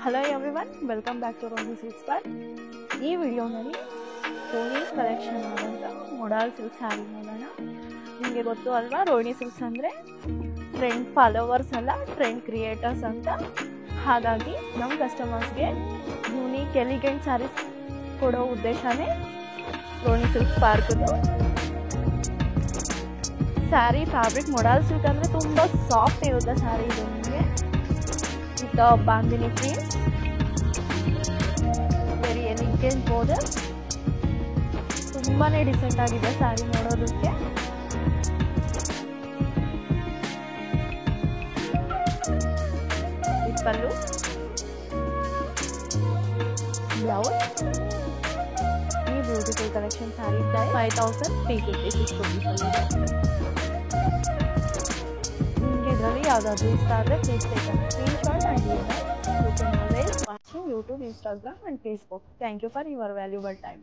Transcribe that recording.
Hello everyone, welcome back to Roni silk spot. ಈ ವಿಡಿಯೋನಲ್ಲಿ Rohini collection ಆದಂಥ ಮೊಡಾಲ್ ಸಿಲ್ಕ್ ಸ್ಯಾರಿ ನೋಡೋಣ. ನಿಮಗೆ ಗೊತ್ತು ಅಲ್ವಾ, ರೋಹಿಣಿ ಸಿಲ್ಕ್ಸ್ ಅಂದರೆ ಟ್ರೆಂಡ್ ಫಾಲೋವರ್ಸ್ ಅಲ್ಲ, ಟ್ರೆಂಡ್ ಕ್ರಿಯೇಟರ್ಸ್ ಅಂತ. ಹಾಗಾಗಿ ನಮ್ಮ ಕಸ್ಟಮರ್ಸ್ಗೆ ಯೂನಿಕ್ ಎಲಿಗೆಂಟ್ ಸ್ಯಾರೀಸ್ ಕೊಡೋ ಉದ್ದೇಶನೇ ರೋಹಿಣಿ ಸಿಲ್ಕ್ ಪಾರ್ಕ್ದು. ಸ್ಯಾರಿ ಫ್ಯಾಬ್ರಿಕ್ ಮೊಡಾಲ್ ಸಿಲ್ಕ್ ಅಂದರೆ ತುಂಬ ಸಾಫ್ಟ್ ಇರುತ್ತೆ ಸ್ಯಾರಿ. ಇದು ನಿಮಗೆ with bandhani print, very elegant border, ತುಂಬಾ ಡಿಸೆಂಟ್ ಆಗಿದೆ ಸ್ಯಾರಿ ನೋಡೋದಕ್ಕೆ. ಪಲ್ಲು, ಬ್ಲೌಸ್. ಈ beautiful collection sari price 5356 rupees. ನಿಮಗೆ ಇದರಲ್ಲಿ ಯಾವುದಾದ್ರೂ ಇಷ್ಟ ಆದರೆ please take a screenshot and you can always watching YouTube, Instagram and Facebook. Thank you for your valuable time.